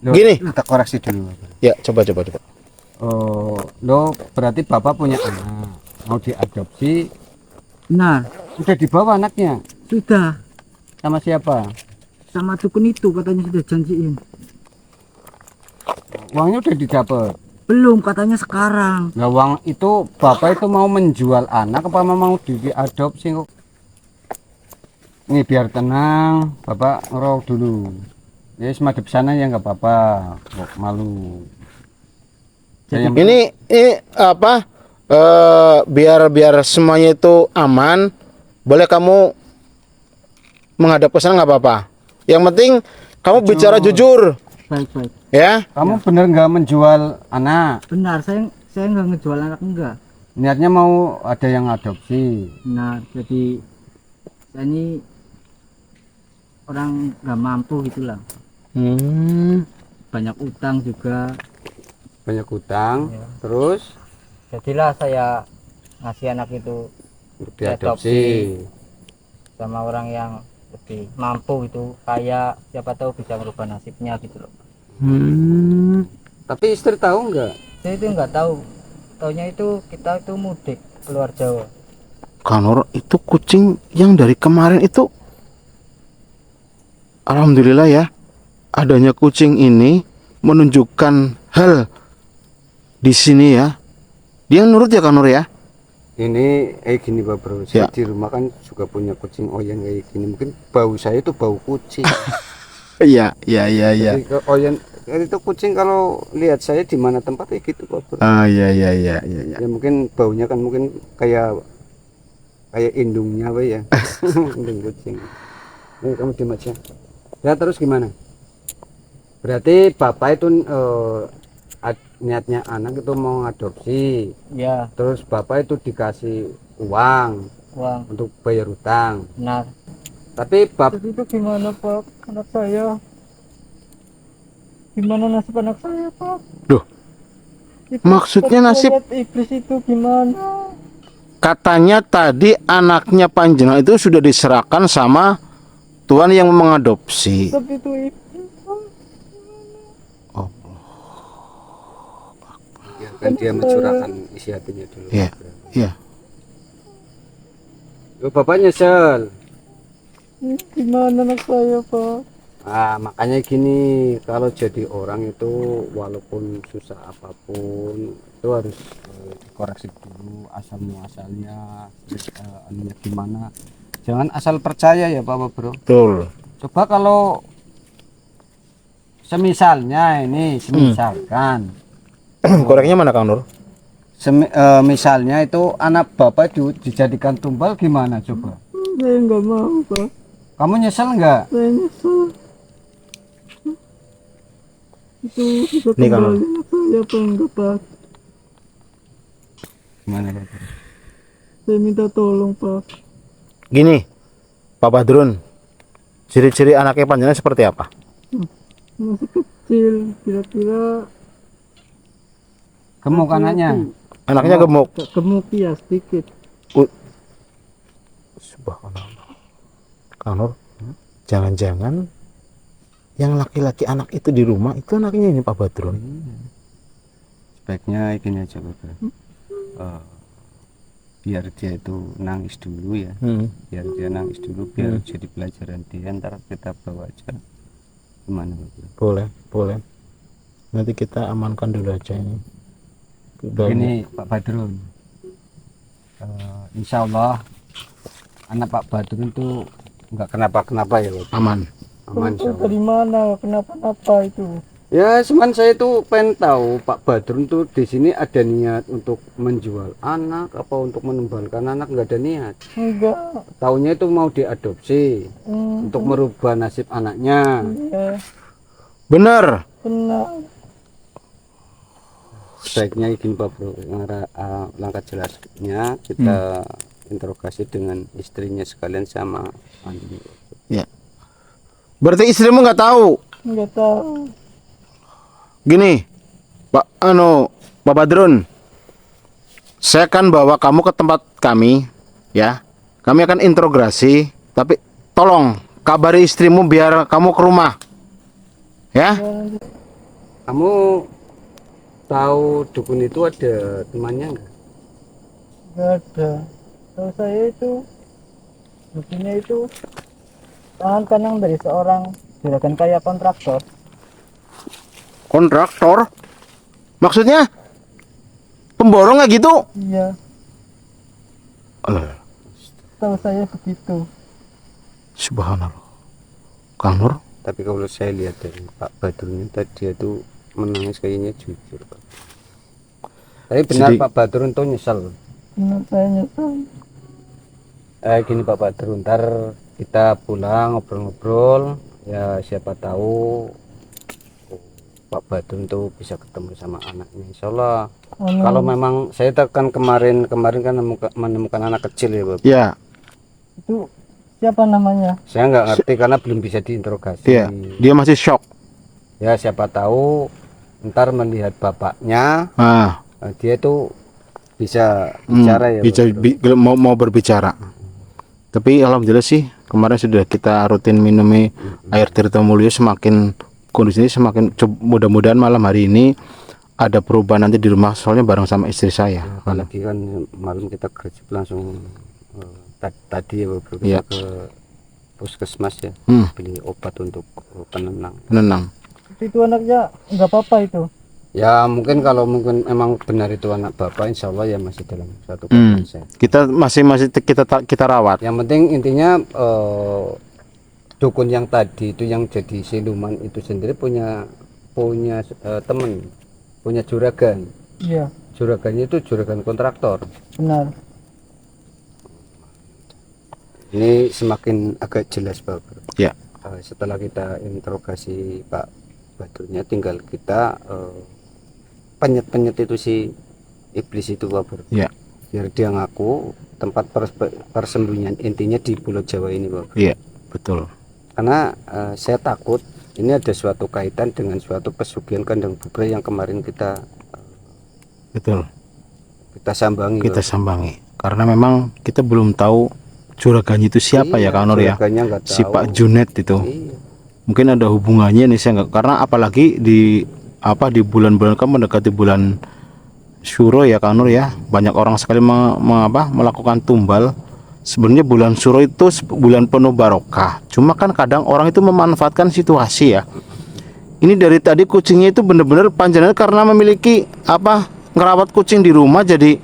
Loh, Gini. kita koreksi dulu. Ya, coba. Oh, lo berarti bapak punya anak, mau diadopsi, Benar, udah dibawa anaknya sudah. sama siapa? Sama dukun itu katanya sudah janjiin. Uangnya udah didapat. Belum, katanya sekarang. Nah, uang itu bapak itu mau menjual anak apa mau diadopsi kok? Ini biar tenang, bapak ngerok dulu. Ya semadep sana ya nggak apa-apa, kok malu. Jadi, Ini apa? biar semuanya itu aman, boleh kamu menghadap ke sana nggak apa-apa. Yang penting kamu bicara jujur, Baik. ya. Kamu bener nggak menjual anak? Benar, saya nggak ngejual anak, enggak. Niatnya mau ada yang adopsi. Nah, jadi saya ini orang nggak mampu gitulah. Banyak utang juga. Banyak utang. Ya. Terus Jadilah saya ngasih anak itu untuk diadopsi. sama orang yang lebih mampu itu, kaya, siapa tahu bisa merubah nasibnya gitu loh. Tapi istri tahu nggak? Saya itu nggak tahu, taunya itu kita itu mudik keluar Jawa. Kang Nur, itu kucing yang dari kemarin itu, alhamdulillah ya, adanya kucing ini menunjukkan hal di sini ya. Dia nurut ya Kang Nur ya. Ini gini Pak Bro, saya Ya. di rumah kan juga punya kucing oyen kayak gini. Mungkin bau saya itu bau kucing. Iya. Jadi ke oyen itu kucing kalau lihat saya di mana tempat kayak gitu Pak Bro. Iya. Ya mungkin baunya kan mungkin kayak indungnya apa ya. Indung kucing. Nih kamu diam aja. Ya terus gimana? Berarti bapak itu niatnya anak itu mau ngadopsi. Ya, Terus bapak itu dikasih uang uang. untuk bayar utang. Benar. Tapi Jadi itu gimana Pak, anak saya? Gimana nasib anak saya Pak? Duh, Itu maksudnya nasib? lihat iblis itu gimana? katanya tadi anaknya panjenengan itu sudah diserahkan sama Tuhan yang mengadopsi. Tapi itu iblis Pak. biarkan dia mencurahkan isi hatinya dulu. Iya. Bapak nyesel. Gimana anak saya Pak? Makanya gini, kalau jadi orang itu walaupun susah apapun itu harus dikoreksi dulu asal muasalnya, anunya gimana. Jangan asal percaya ya Pak Bro. Betul. Coba kalau semisalnya misalkan Koreknya mana Kang Nur? misalnya itu anak bapak itu dijadikan tumbal gimana coba? Saya nggak mau Pak. Kamu nyesel nggak? Saya nyesel. Itu bisa Nih, Kang. kembali anak saya apa enggak Pak? Gimana Pak? Saya minta tolong Pak. Gini, Pak Badrun, ciri-ciri anaknya panjenengan seperti apa? Masih kecil, kira-kira Gemuk anaknya. Anaknya gemuk. gemuk ya sedikit. Subhanallah. Kang Nur, jangan-jangan yang laki-laki anak itu di rumah itu anaknya ini Pak Badrun. Sebaiknya gini aja Pak Bro. Biar dia itu nangis dulu ya. Biar dia nangis dulu, biar jadi pelajaran dia. Ntar kita bawa aja. Gimana Pak Bro? Boleh. Nanti kita amankan dulu aja ini. Ini Pak Badrun, insya Allah anak Pak Badrun itu nggak kenapa-kenapa ya Pak. Aman. Aman insya Allah. Dari mana? Kenapa itu? Ya cuman saya itu pengen tahu Pak Badrun tuh di sini ada niat untuk menjual anak apa untuk menumbalkan anak, nggak ada niat. Enggak. Taunya itu mau diadopsi untuk merubah nasib anaknya. Ya, Benar. benar. Sebaiknya izin Pak Bro, langkah jelasnya kita interogasi dengan istrinya sekalian sama Andi. Ya. Berarti istrimu nggak tahu. Enggak tahu. Gini, Pak Badrun, saya akan bawa kamu ke tempat kami, ya. Kami akan interogasi, tapi tolong kabari istrimu biar kamu ke rumah, ya. Kamu tahu dukun itu ada temannya nggak? Enggak ada. Tahu saya itu buktinya itu tangan kanan dari seorang juragan kaya kontraktor. Kontraktor? Maksudnya pemborong nggak gitu? Iya, Alah, tahu saya begitu. subhanallah. Kang Nur, Tapi kalau saya lihat dari Pak Badrun tadi dia tuh menangis kayaknya jujur Pak. Tapi benar Jadi- Pak Badrun tuh nyesel. Menurut saya nyesel. Gini Pak Badrun, ntar kita pulang ngobrol-ngobrol, ya siapa tahu Pak Badrun tuh bisa ketemu sama anaknya. Insya Allah. Anu, Kalau memang saya kan kemarin kan menemukan anak kecil ya Bapak. Ya, itu siapa namanya? Saya nggak ngerti karena belum bisa diinterogasi. iya. Dia masih shock. Ya siapa tahu ntar melihat bapaknya, Ah, dia tuh bisa bicara ya. bisa Bapak. mau berbicara. Tapi alhamdulillah sih kemarin sudah kita rutin minumi air Tirta Mulyo, semakin kondisinya semakin mudah-mudahan malam hari ini ada perubahan nanti di rumah, soalnya bareng sama istri saya. Apalagi kan malam kita gercep langsung tadi ya Bapak, Iya. ke puskesmas ya, beli obat untuk penenang. Menenang. Itu anaknya nggak apa-apa itu. Ya mungkin kalau mungkin emang benar itu anak bapak, insya Allah ya masih dalam satu keadaan sehat. Kita masih kita rawat. Yang penting intinya dukun yang tadi itu yang jadi siluman itu sendiri punya teman, punya juragan. Iya, Juragannya itu juragan kontraktor. benar. Ini semakin agak jelas Bapak. Ya. Setelah kita interogasi Pak Badrunnya, tinggal kita penyet-penyet itu si iblis itu Bapak. Ya. Biar dia ngaku tempat persembunyian intinya di Pulau Jawa ini Bapak. Iya, betul. Karena saya takut ini ada suatu kaitan dengan suatu pesugihan kandang bubra yang kemarin kita Betul. sambangi. Kita Bapak. sambangi. Karena memang kita belum tahu juragannya itu siapa ya Kak Nur ya. Juragannya nggak Si tahu. Pak Junet itu. Iya. Mungkin ada hubungannya nih, saya nggak, karena apalagi di bulan-bulan kan mendekati bulan Syuro ya Kak Nur ya, banyak orang sekali melakukan tumbal. Sebenarnya bulan Syuro itu bulan penuh barokah, cuma kan kadang orang itu memanfaatkan situasi ya. Ini dari tadi kucingnya itu bener-bener panjangan karena memiliki ngerawat kucing di rumah, jadi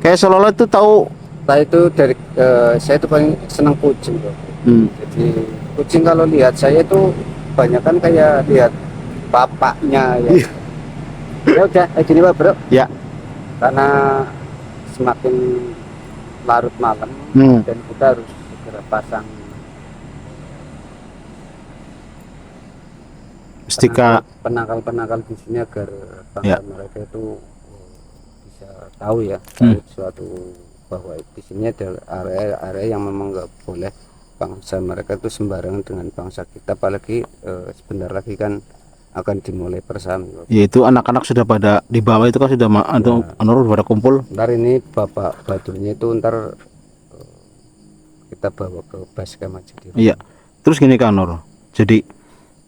kayak seolah-olah itu tahu. Saya itu saya itu paling senang kucing Bro. Jadi kucing kalau lihat saya itu banyak kan kayak lihat bapaknya ya. Ya udah kayak gini Pak Bro. Ya. Karena semakin larut malam dan kita harus segera pasang Stika. penangkal di sini agar Ya. bangsa mereka itu bisa tahu ya suatu bahwa di sini ada area yang memang nggak boleh bangsa mereka itu sembarangan dengan bangsa kita, apalagi sebentar lagi kan akan dimulai persami. Yaitu anak-anak sudah pada di bawah itu kan sudah Anur pada kumpul. Ntar ini Bapak Badrunnya itu ntar kita bawa ke basecamp aja di rumah. Iya. Terus gini Kak Nur. Jadi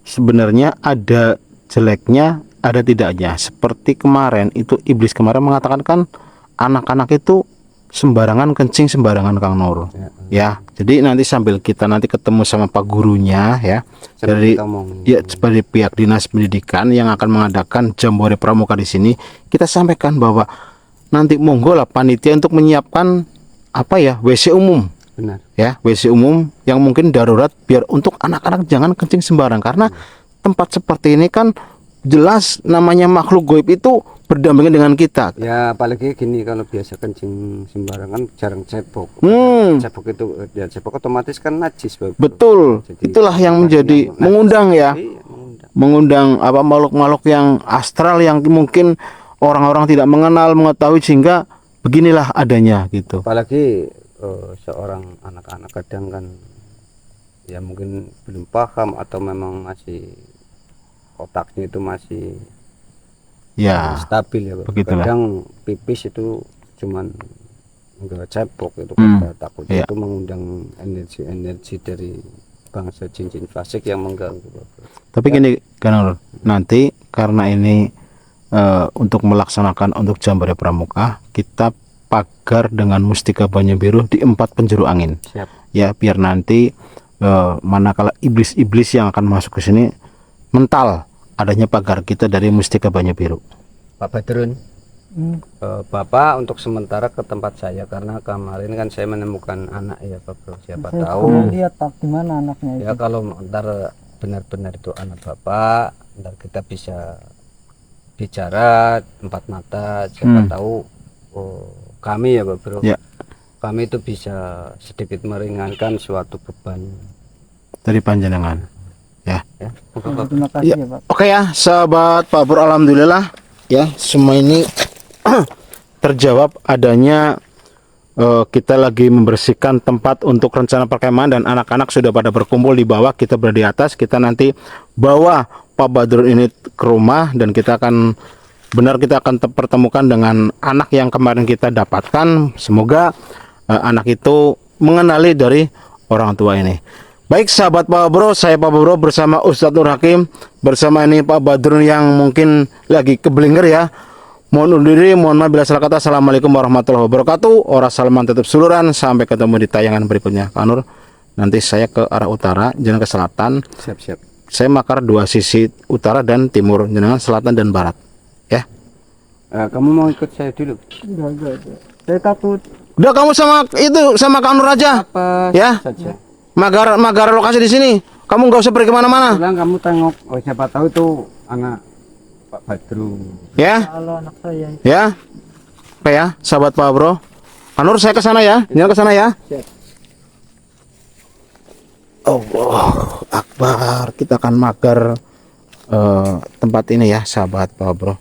sebenarnya ada jeleknya, ada tidaknya. Seperti kemarin itu iblis kemarin mengatakan kan anak-anak itu sembarangan kencing sembarangan Kang Nur. Ya. Jadi nanti sambil kita nanti ketemu sama Pak gurunya ya, dari Kita omongin. ya sebagai pihak dinas pendidikan yang akan mengadakan Jambore Pramuka di sini, kita sampaikan bahwa nanti monggo lah panitia untuk menyiapkan WC umum. Benar. Ya, WC umum yang mungkin darurat biar untuk anak-anak jangan kencing sembarang, karena tempat seperti ini kan jelas namanya makhluk goib itu berdampingan dengan kita. Ya apalagi gini, kalau biasa kencing sembarangan jarang cebok. Cebok itu ya cebok otomatis kan najis Bapak. Betul. Jadi, itulah yang menjadi najis. mengundang ya. Iya, Mengundang makhluk-makhluk yang astral yang mungkin orang-orang tidak mengetahui, sehingga beginilah adanya gitu. apalagi seorang anak-anak kadang kan ya mungkin belum paham atau memang masih otaknya itu masih Ya, stabil ya Pak. begitulah. Kadang pipis itu cuman enggak cebok itu kita takutnya iya. itu mengundang energi dari bangsa jin-jin fasik yang mengganggu Bapak. tapi gini Kang Nur, nanti karena ini untuk melaksanakan untuk Jambore Pramuka, kita pagar dengan mustika banyu biru di 4 penjuru angin. Siap. Ya, biar nanti manakala iblis-iblis yang akan masuk ke sini mental adanya pagar kita dari mustika banyu biru. Pak Badrun, Bapak untuk sementara ke tempat saya karena kemarin kan saya menemukan anak ya Pak Bro. Siapa Saya tahu pernah lihat Pak, di mana anaknya itu. ya kalau ntar benar-benar itu anak Bapak, ntar kita bisa bicara empat mata, siapa tahu kami ya Pak Bro, Ya. kami itu bisa sedikit meringankan suatu beban dari panjenengan. Ya. ya. Moga Pak Bro. Terima kasih Ya. ya Pak. Oke ya, sahabat Pak Bro, alhamdulillah ya semua ini terjawab adanya. Kita lagi membersihkan tempat untuk rencana perkemahan dan anak-anak sudah pada berkumpul di bawah, kita berada di atas. Kita nanti bawa Pak Badrun ini ke rumah dan kita akan pertemukan dengan anak yang kemarin kita dapatkan. Semoga anak itu mengenali dari orang tua ini. Baik sahabat Pak Bro, saya Pak Bro bersama Ustadz Nur Hakim, bersama ini Pak Badrun yang mungkin lagi keblinger ya. Mohon undur diri, mohon maaf bila salah kata. Assalamualaikum warahmatullahi wabarakatuh. Ora salaman tetap suluran. Sampai ketemu di tayangan berikutnya. Pak Nur, nanti saya ke arah utara, jangan ke selatan. Siap. Saya makar dua sisi, utara dan timur, jangan selatan dan barat. Ya. Kamu mau ikut saya dulu? Enggak. Saya takut. Udah kamu sama Kak Nur aja. Apa Ya. saja. Magar lokasi di sini. Kamu nggak usah pergi kemana-mana. Pulang kamu tengok, siapa tahu itu anak Pak Badrun. Ya. Kalau anak saya itu. Ya. Oke ya, sahabat Pak Bro. Kak Nur, saya ke sana ya. Jangan ke sana ya. Siap. Allah Akbar. Kita akan magar tempat ini ya, sahabat Pak Bro.